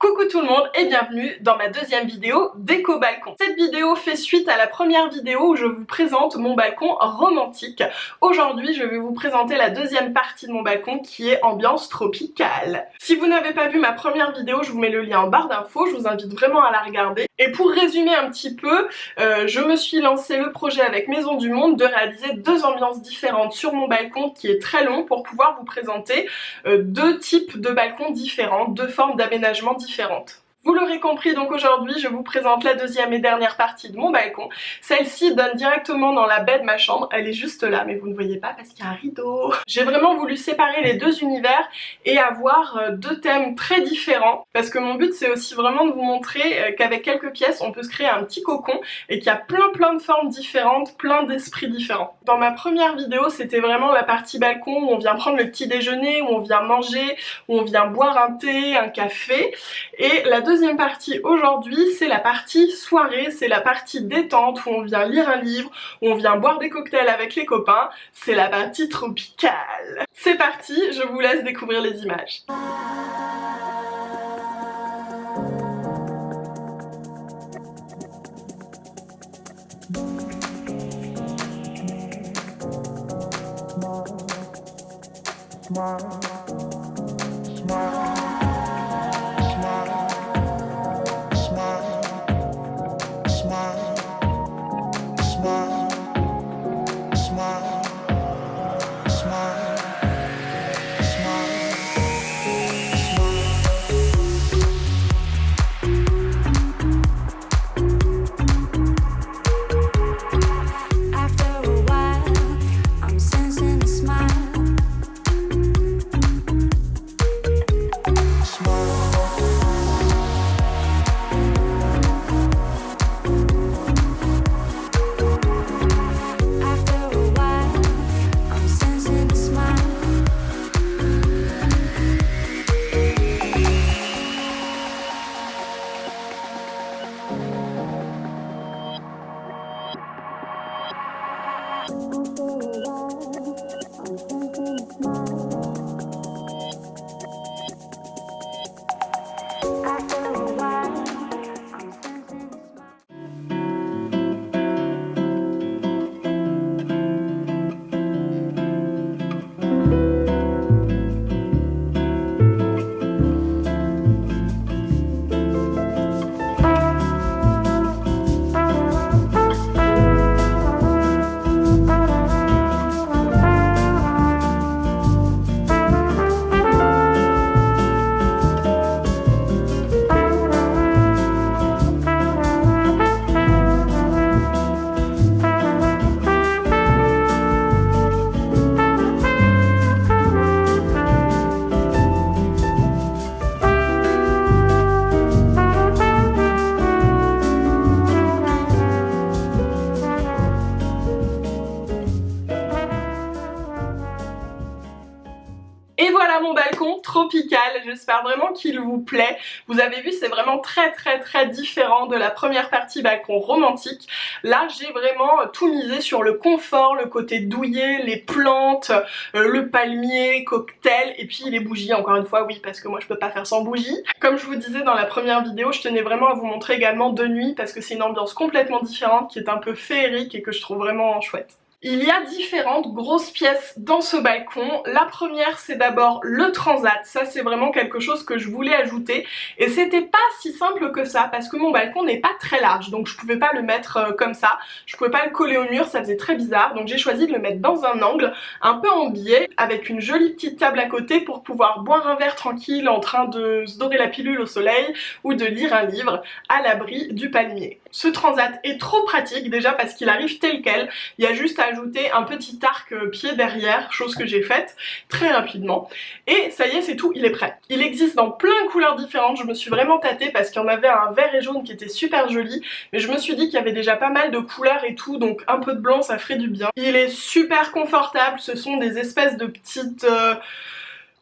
Coucou tout le monde et bienvenue dans ma deuxième vidéo déco balcon. Cette vidéo fait suite à la première vidéo où je vous présente mon balcon romantique. Aujourd'hui je vais vous présenter la deuxième partie de mon balcon qui est ambiance tropicale. Si vous n'avez pas vu ma première vidéo, je vous mets le lien en barre d'infos, je vous invite vraiment à la regarder. Et pour résumer un petit peu, je me suis lancé le projet avec Maison du Monde de réaliser deux ambiances différentes sur mon balcon qui est très long pour pouvoir vous présenter deux types de balcons différents, deux formes d'aménagement différentes. Vous l'aurez compris, donc aujourd'hui je vous présente la deuxième et dernière partie de mon balcon. Celle-ci donne directement dans la baie de ma chambre, elle est juste là mais vous ne voyez pas parce qu'il y a un rideau. J'ai vraiment voulu séparer les deux univers et avoir deux thèmes très différents parce que mon but c'est aussi vraiment de vous montrer qu'avec quelques pièces on peut se créer un petit cocon et qu'il y a plein de formes différentes, plein d'esprits différents. Dans ma première vidéo c'était vraiment la partie balcon où on vient prendre le petit déjeuner, où on vient manger, où on vient boire un thé, un café, et la deuxième partie aujourd'hui c'est la partie soirée, c'est la partie détente où on vient lire un livre, où on vient boire des cocktails avec les copains, c'est la partie tropicale. C'est parti, je vous laisse découvrir les images. Et voilà mon balcon tropical, j'espère vraiment qu'il vous plaît. Vous avez vu, c'est vraiment très différent de la première partie balcon romantique. Là j'ai vraiment tout misé sur le confort, le côté douillet, les plantes, le palmier, cocktail et puis les bougies, encore une fois oui parce que moi je peux pas faire sans bougies. Comme je vous disais dans la première vidéo, je tenais vraiment à vous montrer également de nuit parce que c'est une ambiance complètement différente qui est un peu féerique et que je trouve vraiment chouette. Il y a différentes grosses pièces dans ce balcon. La première c'est d'abord le transat, ça c'est vraiment quelque chose que je voulais ajouter et c'était pas si simple que ça parce que mon balcon n'est pas très large donc je pouvais pas le mettre comme ça, je pouvais pas le coller au mur, ça faisait très bizarre donc j'ai choisi de le mettre dans un angle un peu en biais avec une jolie petite table à côté pour pouvoir boire un verre tranquille en train de se dorer la pilule au soleil ou de lire un livre à l'abri du palmier. Ce transat est trop pratique déjà parce qu'il arrive tel quel, il y a juste à ajouter un petit arc pied derrière, chose que j'ai faite très rapidement. Et ça y est, c'est tout, il est prêt. Il existe dans plein de couleurs différentes, je me suis vraiment tâtée parce qu'il y en avait un vert et jaune qui était super joli, mais je me suis dit qu'il y avait déjà pas mal de couleurs et tout, donc un peu de blanc ça ferait du bien. Il est super confortable, ce sont des espèces de petites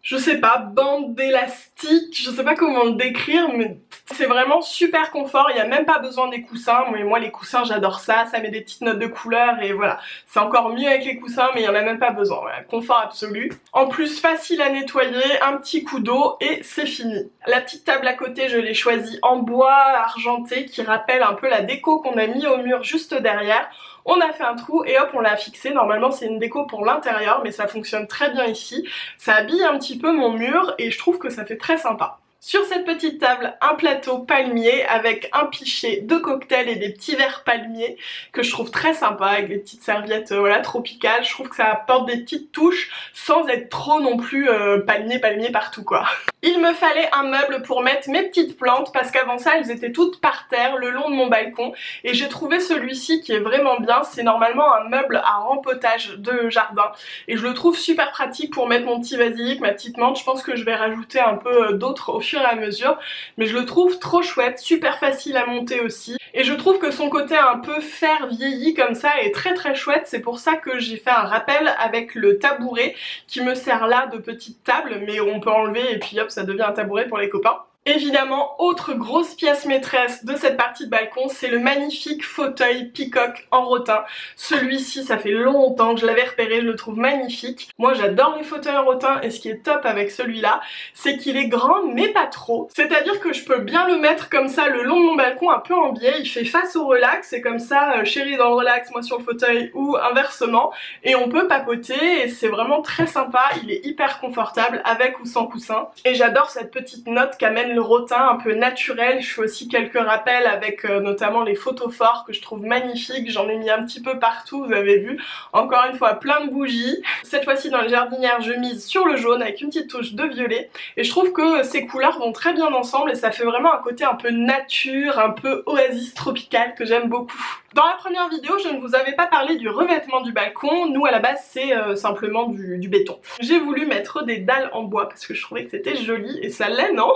je sais pas, bande d'élastique, je sais pas comment le décrire, mais c'est vraiment super confort, il n'y a même pas besoin des coussins, mais moi les coussins j'adore ça, ça met des petites notes de couleur et voilà, c'est encore mieux avec les coussins mais il n'y en a même pas besoin, voilà, confort absolu. En plus facile à nettoyer, un petit coup d'eau et c'est fini. La petite table à côté je l'ai choisie en bois argenté qui rappelle un peu la déco qu'on a mis au mur juste derrière. On a fait un trou et hop on l'a fixé, normalement c'est une déco pour l'intérieur mais ça fonctionne très bien ici, ça habille un petit peu mon mur et je trouve que ça fait très sympa. Sur cette petite table, un plateau palmier avec un pichet de cocktail et des petits verres palmiers que je trouve très sympa avec des petites serviettes voilà, tropicales. Je trouve que ça apporte des petites touches sans être trop non plus palmier partout quoi. Il me fallait un meuble pour mettre mes petites plantes parce qu'avant ça elles étaient toutes par terre le long de mon balcon et j'ai trouvé celui-ci qui est vraiment bien. C'est normalement un meuble à rempotage de jardin et je le trouve super pratique pour mettre mon petit basilic, ma petite menthe. Je pense que je vais rajouter un peu d'autres au fur et à mesure mais je le trouve trop chouette, super facile à monter aussi et je trouve que son côté un peu fer vieilli comme ça est très très chouette. C'est pour ça que j'ai fait un rappel avec le tabouret qui me sert là de petite table mais on peut enlever et puis hop ça devient un tabouret pour les copains. Évidemment, autre grosse pièce maîtresse de cette partie de balcon, c'est le magnifique fauteuil Peacock en rotin. Celui-ci, ça fait longtemps que je l'avais repéré, je le trouve magnifique. Moi, j'adore les fauteuils en rotin et ce qui est top avec celui-là, c'est qu'il est grand mais pas trop. C'est-à-dire que je peux bien le mettre comme ça le long de mon balcon, un peu en biais. Il fait face au relax et comme ça, chérie dans le relax, moi sur le fauteuil ou inversement. Et on peut papoter et c'est vraiment très sympa. Il est hyper confortable avec ou sans coussin. Et j'adore cette petite note qu'amène le rotin un peu naturel. Je fais aussi quelques rappels avec notamment les photophores que je trouve magnifiques. J'en ai mis un petit peu partout, vous avez vu. Encore une fois plein de bougies. Cette fois-ci dans les jardinières je mise sur le jaune avec une petite touche de violet et je trouve que ces couleurs vont très bien ensemble et ça fait vraiment un côté un peu nature, un peu oasis tropicale que j'aime beaucoup. Dans la première vidéo, je ne vous avais pas parlé du revêtement du balcon. Nous, à la base, c'est simplement du béton. J'ai voulu mettre des dalles en bois parce que je trouvais que c'était joli et ça l'est, non?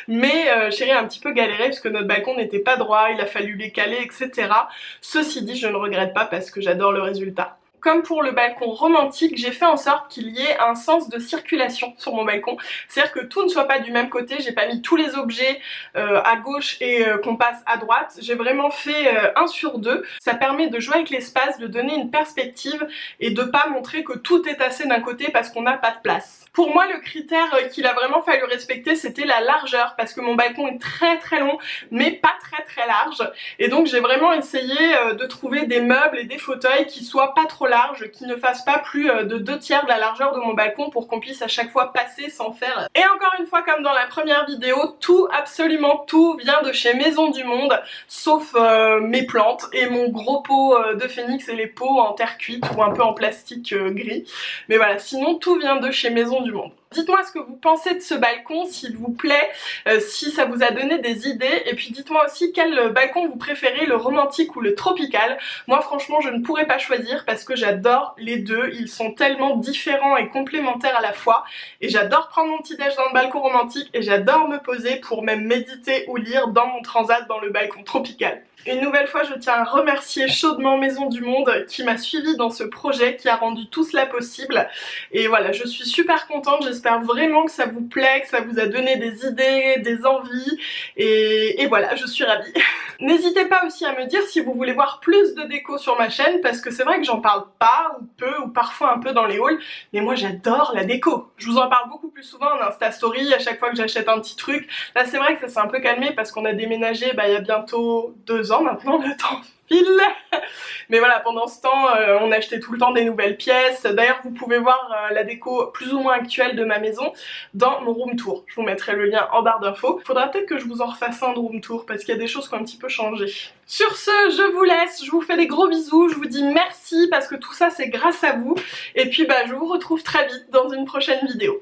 Mais chérie a un petit peu galéré parce que notre balcon n'était pas droit, il a fallu les caler, etc. Ceci dit, je ne regrette pas parce que j'adore le résultat. Comme pour le balcon romantique, j'ai fait en sorte qu'il y ait un sens de circulation sur mon balcon. C'est-à-dire que tout ne soit pas du même côté, j'ai pas mis tous les objets à gauche et qu'on passe à droite. J'ai vraiment fait 1 sur 2. Ça permet de jouer avec l'espace, de donner une perspective et de pas montrer que tout est assez d'un côté parce qu'on n'a pas de place. Pour moi, le critère qu'il a vraiment fallu respecter, c'était la largeur parce que mon balcon est très très long mais pas très large. Et donc j'ai vraiment essayé de trouver des meubles et des fauteuils qui soient pas trop larges, qui ne fassent pas plus de 2/3 de la largeur de mon balcon pour qu'on puisse à chaque fois passer sans faire. Et encore une fois, comme dans la première vidéo, tout, absolument tout vient de chez Maison du Monde, sauf mes plantes et mon gros pot de phénix et les pots en terre cuite ou un peu en plastique gris. Mais voilà, sinon tout vient de chez Maison du Monde. Dites-moi ce que vous pensez de ce balcon, s'il vous plaît, si ça vous a donné des idées, et puis dites-moi aussi quel balcon vous préférez, le romantique ou le tropical. Moi franchement je ne pourrais pas choisir parce que j'adore les deux, ils sont tellement différents et complémentaires à la fois, et j'adore prendre mon petit déj dans le balcon romantique et j'adore me poser pour même méditer ou lire dans mon transat dans le balcon tropical. Une nouvelle fois, je tiens à remercier chaudement Maison du Monde qui m'a suivi dans ce projet, qui a rendu tout cela possible. Et voilà, je suis super contente, j'espère vraiment que ça vous plaît, que ça vous a donné des idées, des envies. Et voilà, je suis ravie. N'hésitez pas aussi à me dire si vous voulez voir plus de déco sur ma chaîne, parce que c'est vrai que j'en parle pas, ou peu, ou parfois un peu dans les hauls, mais moi j'adore la déco. Je vous en parle beaucoup plus souvent en Insta Story, à chaque fois que j'achète un petit truc. Là c'est vrai que ça s'est un peu calmé parce qu'on a déménagé il y a bientôt 2 ans maintenant, le temps file. Mais voilà, pendant ce temps, on achetait tout le temps des nouvelles pièces. D'ailleurs, vous pouvez voir la déco plus ou moins actuelle de ma maison dans mon room tour. Je vous mettrai le lien en barre d'infos. Faudra peut-être que je vous en refasse un de room tour parce qu'il y a des choses qui ont un petit peu changé. Sur ce, je vous laisse, je vous fais des gros bisous, je vous dis merci parce que tout ça c'est grâce à vous. Et puis je vous retrouve très vite dans une prochaine vidéo.